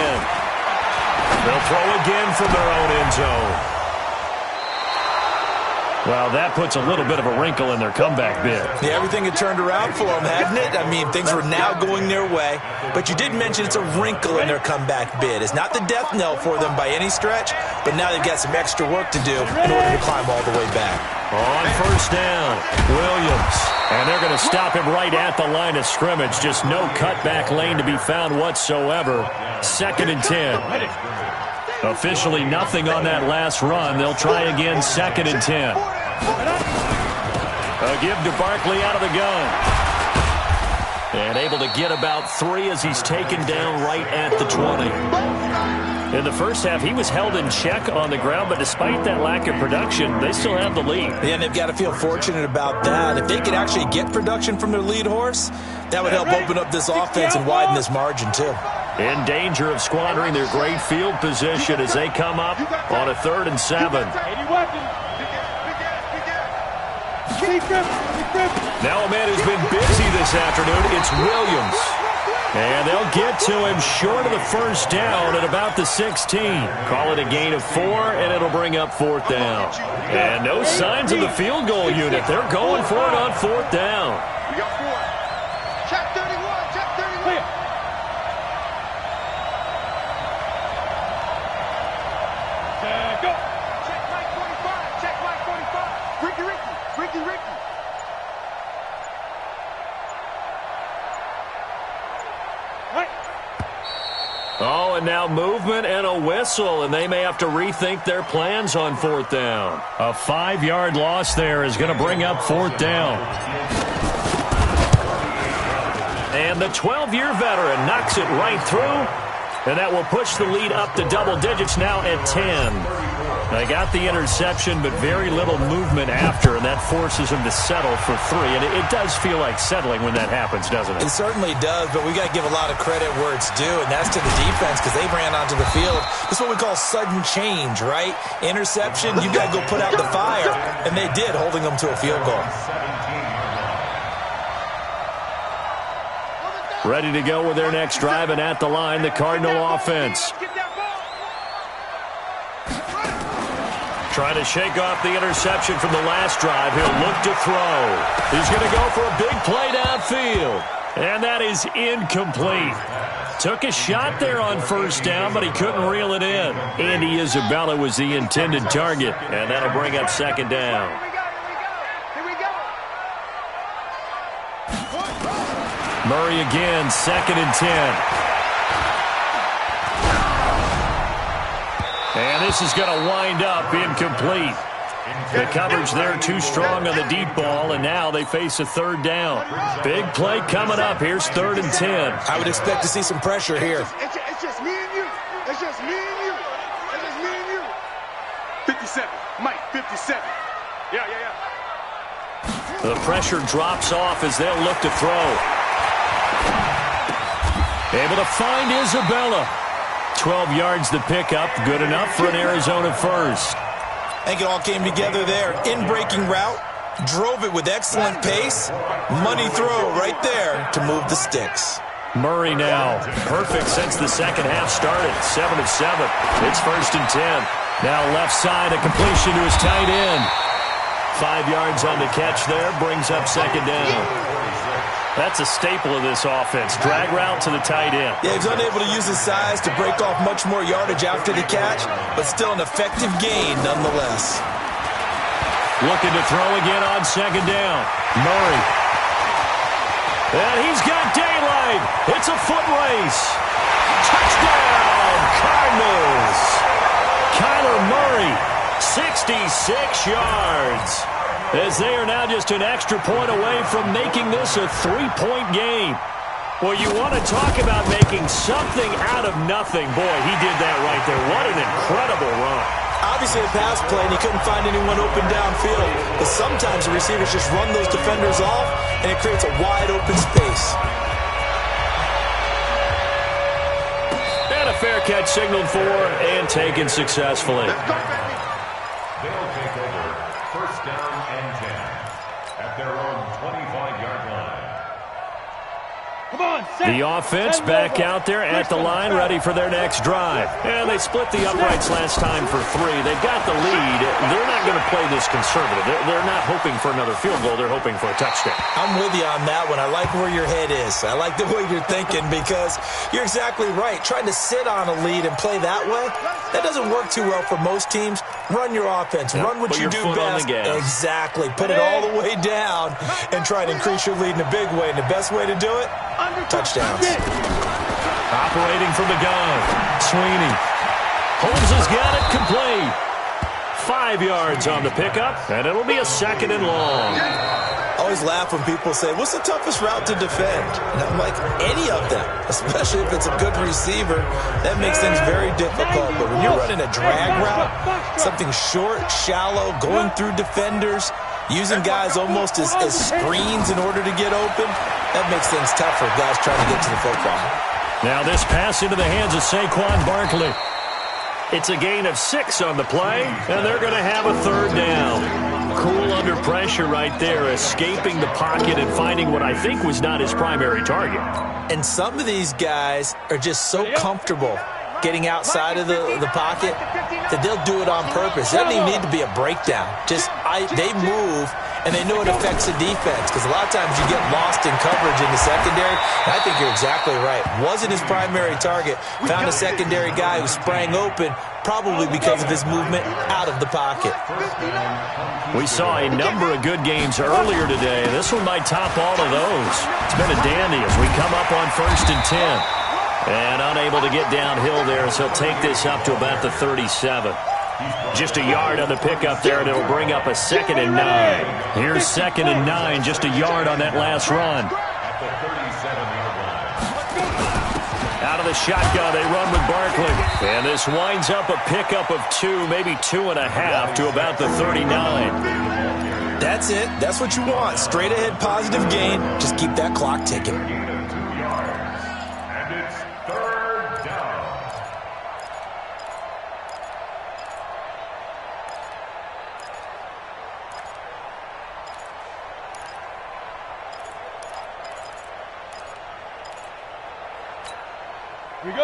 They'll throw again from their own end zone. Well, that puts a little bit of a wrinkle in their comeback bid. Yeah, everything had turned around for them, hadn't it? I mean, things were now going their way. But you did mention it's a wrinkle in their comeback bid. It's not the death knell for them by any stretch, but now they've got some extra work to do in order to climb all the way back. On 1st down, Williams. And they're going to stop him right at the line of scrimmage. Just no cutback lane to be found whatsoever. 2nd and 10. Officially nothing on that last run. They'll try again, 2nd and 10. A give to Barkley out of the gun. And able to get about 3 as he's taken down right at the 20. In the first half, he was held in check on the ground, but despite that lack of production, they still have the lead. Yeah, and they've got to feel fortunate about that. If they could actually get production from their lead horse, that would help open up this offense and widen this margin, too. In danger of squandering their great field position as they come up on a 3rd and 7. Now a man who's been busy this afternoon, it's Williams. And they'll get to him short of the first down at about the 16. Call it a gain of 4, and it'll bring up 4th down. And no signs of the field goal unit. They're going for it on 4th down. We got 4. Check 31. Check 31. Clear. Go. Check Mike 45. Check Mike 45. Ricky. Right. Oh, and now movement and a whistle, and they may have to rethink their plans on 4th down. A 5-yard loss there is going to bring up 4th down. And the 12-year veteran knocks it right through, and that will push the lead up to double digits now at 10. They got the interception, but very little movement after, and that forces them to settle for 3. And it does feel like settling when that happens, doesn't it? It certainly does, but we got to give a lot of credit where it's due, and that's to the defense because they ran onto the field. This is what we call sudden change, right? Interception, you got to go put out the fire, and they did, holding them to a field goal. Ready to go with their next drive, and at the line, the Cardinal offense. Trying to shake off the interception from the last drive. He'll look to throw. He's going to go for a big play downfield. And that is incomplete. Took a shot there on 1st down, but he couldn't reel it in. Andy Isabella was the intended target, and that'll bring up 2nd down. Here we go. Murray again, 2nd and 10. And this is going to wind up incomplete. The coverage there too strong on the deep ball, and now they face a 3rd down. Big play coming up. Here's 3rd and 10. I would expect to see some pressure here. It's just me and you. It's just me and you. It's just me and you. 57. Mike, 57. Yeah. The pressure drops off as they'll look to throw. Able to find Isabella. 12 yards the pickup. Good enough for an Arizona first. I think it all came together there. In-breaking route. Drove it with excellent pace. Money throw right there to move the sticks. Murray now. Perfect since the second half started. 7 of 7. It's 1st and 10. Now left side, a completion to his tight end. 5 yards on the catch there. Brings up 2nd down. That's a staple of this offense. Drag route to the tight end. Yeah, he's unable to use his size to break off much more yardage after the catch, but still an effective gain nonetheless. Looking to throw again on 2nd down. Murray. And he's got daylight. It's a foot race. Touchdown, Cardinals. Kyler Murray, 66 yards. As they are now just an extra point away from making this a 3-point game. Well, you want to talk about making something out of nothing. Boy, he did that right there. What an incredible run. Obviously a pass play, and he couldn't find anyone open downfield. But sometimes the receivers just run those defenders off, and it creates a wide open space. And a fair catch signaled for and taken successfully. They'll take over 1st down and 10 at their own 25-yard line. Come on, the offense back out there at the line, ready for their next drive. And they split the uprights last time for 3. They've got the lead. They're not going to play this conservative. They're not hoping for another field goal. They're hoping for a touchdown. I'm with you on that one. I like where your head is. I like the way you're thinking because you're exactly right. Trying to sit on a lead and play that way, that doesn't work too well for most teams. Run your offense. Run what you do best. Exactly. Put it all the way down and try to increase your lead in a big way. And the best way to do it, touchdowns. Operating from the gun. Sweeney. Holmes has got it complete. 5 yards on the pickup, and it'll be a 2nd and long. I always laugh when people say, what's the toughest route to defend? And I'm like, any of them, especially if it's a good receiver. That makes things very difficult. But when you're running a drag route, something short, shallow, going through defenders, using guys almost as screens in order to get open, that makes things tough for guys trying to get to the football. Now this pass into the hands of Saquon Barkley. It's a gain of 6 on the play, and they're going to have a 3rd down. cool under pressure right there, escaping the pocket and finding what I think was not his primary target. And some of these guys are just so comfortable getting outside of the pocket that they'll do it on purpose. It doesn't even need to be a breakdown. They move, and they know it affects the defense, because a lot of times you get lost in coverage in the secondary. And I think you're exactly right. Wasn't his primary target. Found a secondary guy who sprang open, probably because of his movement out of the pocket. We saw a number of good games earlier today. This one might top all of those. It's been a dandy as we come up on 1st and 10. And unable to get downhill there, so he'll take this up to about the 37. Just a yard on the pickup there, and it'll bring up a 2nd and 9. Here's 2nd and 9, just a yard on that last run. Out of the shotgun, they run with Barkley. And this winds up a pickup of 2, maybe 2.5 to about the 39. That's it. That's what you want. Straight ahead positive gain. Just keep that clock ticking.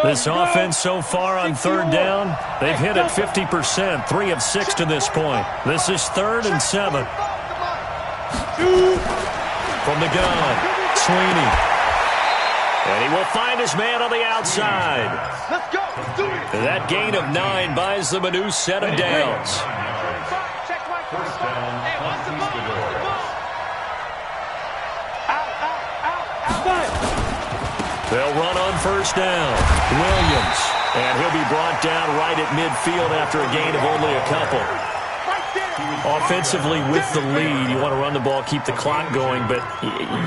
This offense so far on 3rd down, they've hit it 50%, 3 of 6 to this point. This is 3rd and 7. From the gun, Sweeney. And he will find his man on the outside. That gain of 9 buys them a new set of downs. They'll run on 1st down. Williams. And he'll be brought down right at midfield after a gain of only a couple. Offensively with the lead, you want to run the ball, keep the clock going, but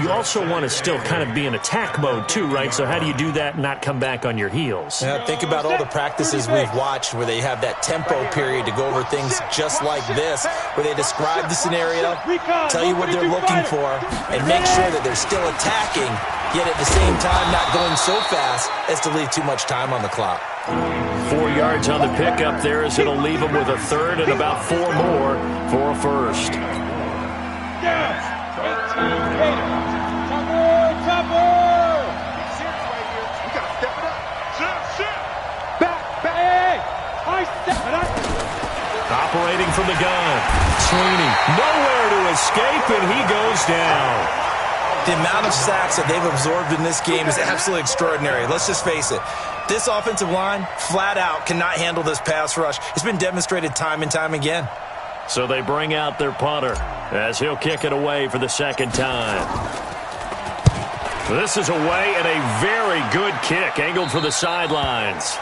you also want to still kind of be in attack mode too, right? So how do you do that and not come back on your heels? Yeah, think about all the practices we've watched where they have that tempo period to go over things just like this, where they describe the scenario, tell you what they're looking for, and make sure that they're still attacking, yet at the same time not going so fast as to leave too much time on the clock. 4 yards on the pickup there as it'll leave them with a 3rd and about 4 more for a 1st. Operating from the gun, Sweeney. Nowhere to escape, and he goes down. The amount of sacks that they've absorbed in this game is absolutely extraordinary. Let's just face it. This offensive line, flat out, cannot handle this pass rush. It's been demonstrated time and time again. So they bring out their punter as he'll kick it away for the 2nd time. This is away and a very good kick, angled for the sidelines.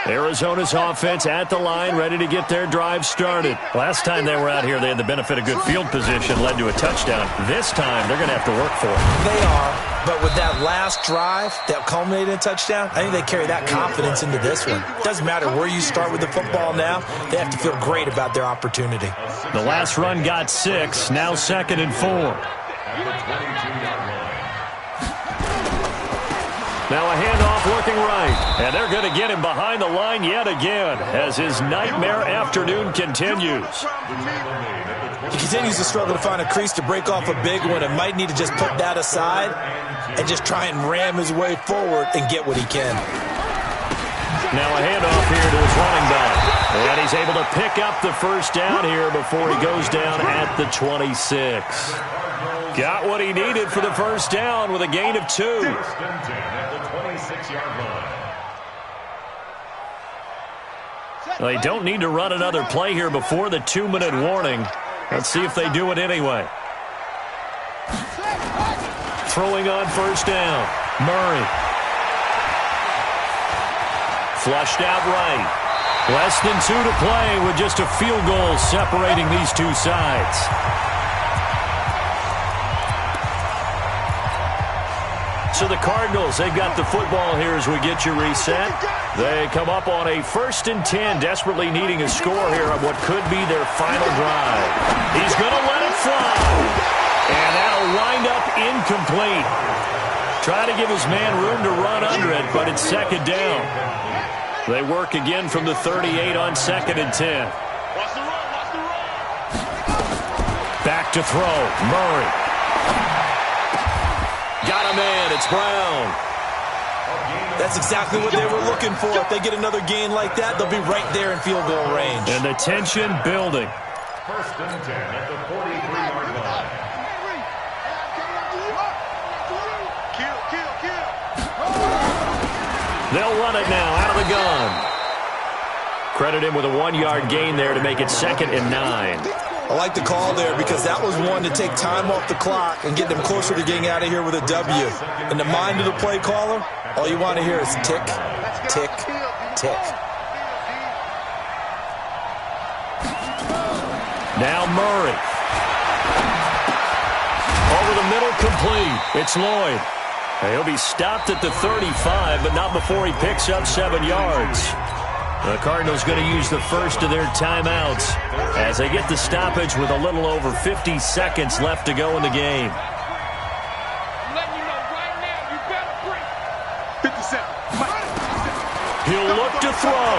Arizona's offense at the line, ready to get their drive started. Last time they were out here, they had the benefit of good field position, led to a touchdown. This time, they're going to have to work for it. They are, but with that last drive that culminated in a touchdown, I think they carry that confidence into this one. It doesn't matter where you start with the football now. They have to feel great about their opportunity. The last run got 6, now 2nd and 4. Now a handoff looking right, and they're going to get him behind the line yet again as his nightmare afternoon continues. He continues to struggle to find a crease to break off a big one and might need to just put that aside and just try and ram his way forward and get what he can. Now a handoff here to his running back, and he's able to pick up the 1st down here before he goes down at the 26. Got what he needed for the 1st down with a gain of 2. They don't need to run another play here before the 2-minute warning. Let's see if they do it anyway. Throwing on 1st down. Murray. Flushed out right. Less than 2 to play with just a field goal separating these two sides. So the Cardinals, they've got the football here as we get you reset. They come up on a 1st and 10, desperately needing a score here on what could be their final drive. He's going to let it fly. And that'll wind up incomplete. Try to give his man room to run under it, but it's second down. They work again from the 38 on 2nd and 10. Watch the run, watch the run. Back to throw. Murray. Got a man. It's Brown. That's exactly what they were looking for. If they get another gain like that, they'll be right there in field goal range. And the tension building. 1st and 10 at the 43-yard line. They'll run it now out of the gun. Credit him with a 1-yard gain there to make it 2nd and 9. I like the call there because that was one to take time off the clock and get them closer to getting out of here with a W. In the mind of the play caller, all you want to hear is tick, tick, tick. Now Murray. Over the middle, complete. It's Lloyd. He'll be stopped at the 35, but not before he picks up 7 yards. The Cardinals going to use the first of their timeouts as they get the stoppage with a little over 50 seconds left to go in the game. I'm letting you know right now, you better break. 57. He'll look to throw.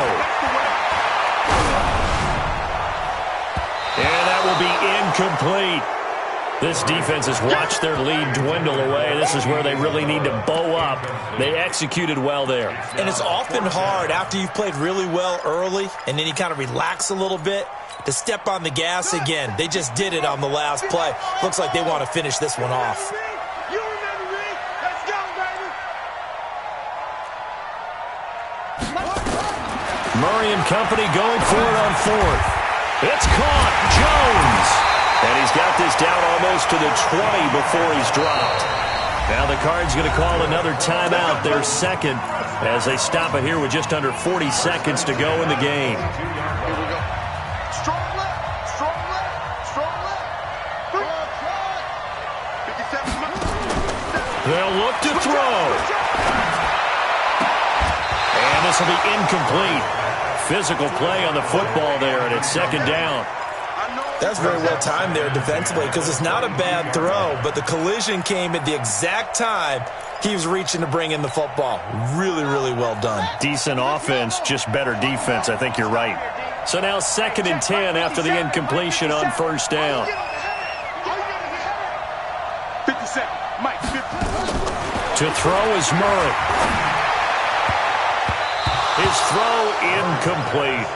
And that will be incomplete. This defense has watched their lead dwindle away. This is where they really need to bow up. They executed well there. And it's often hard after you've played really well early and then you kind of relax a little bit to step on the gas again. They just did it on the last play. Looks like they want to finish this one off. You remember me? Let's go, baby. Murray and company going for it on 4th. It's caught. Jones. And he's got this down almost to the 20 before he's dropped. Now the Cards going to call another timeout, their second, as they stop it here with just under 40 seconds to go in the game. Here we go. Strong left, strong left, strong left. 57. They'll look to throw. And this will be incomplete. Physical play on the football there, and it's 2nd down. That's very well timed there defensively because it's not a bad throw, but the collision came at the exact time he was reaching to bring in the football. Really, really well done. Decent offense, just better defense. I think you're right. So now 2nd and 10 after the incompletion on 1st down. 57. Mike, 50. To throw is Murray. His throw incomplete.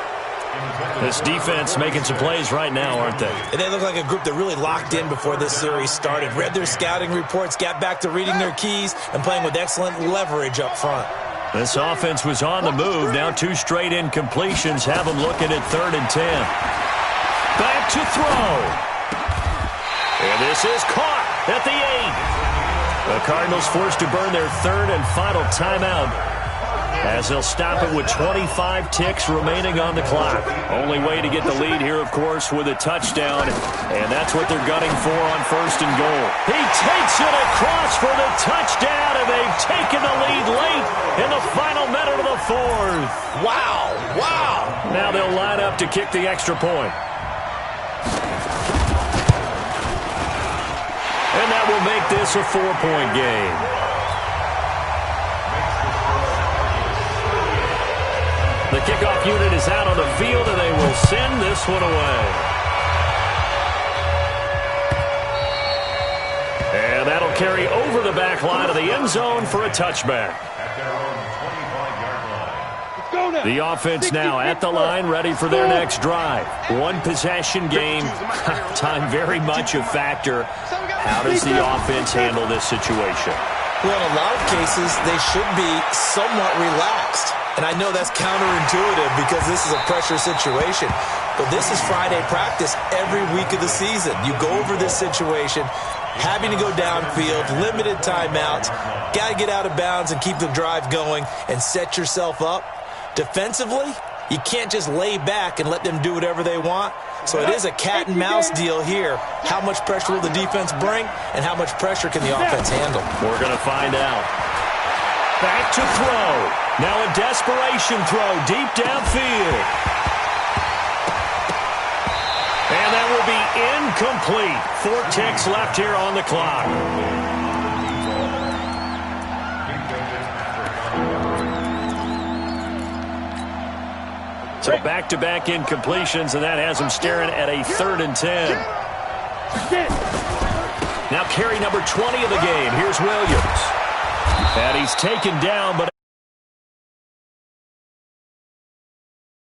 This defense making some plays right now, aren't they? And they look like a group that really locked in before this series started. Read their scouting reports, got back to reading their keys, and playing with excellent leverage up front. This offense was on the move. Now 2 straight incompletions have them looking at 3rd and 10. Back to throw. And this is caught at the 8. The Cardinals forced to burn their 3rd and final timeout, as they'll stop it with 25 ticks remaining on the clock. Only way to get the lead here, of course, with a touchdown, and that's what they're gunning for on 1st and goal. He takes it across for the touchdown, and they've taken the lead late in the final minute of the 4th. Wow, wow. Now they'll line up to kick the extra point. And that will make this a 4-point game. The kickoff unit is out on the field, and they will send this one away. And that'll carry over the back line of the end zone for a touchback. The offense now at the line, ready for their next drive. 1-possession game. Time very much a factor. How does the offense handle this situation? Well, in a lot of cases, they should be somewhat relaxed. And I know that's counterintuitive because this is a pressure situation. But this is Friday practice every week of the season. You go over this situation, having to go downfield, limited timeouts, got to get out of bounds and keep the drive going and set yourself up. Defensively, you can't just lay back and let them do whatever they want. So it is a cat and mouse deal here. How much pressure will the defense bring and how much pressure can the offense handle? We're going to find out. Back to throw. Now a desperation throw deep downfield. And that will be incomplete. 4 ticks left here on the clock. So back-to-back incompletions, and that has him staring at a 3rd and 10. Now carry number 20 of the game. Here's Williams. And he's taken down, but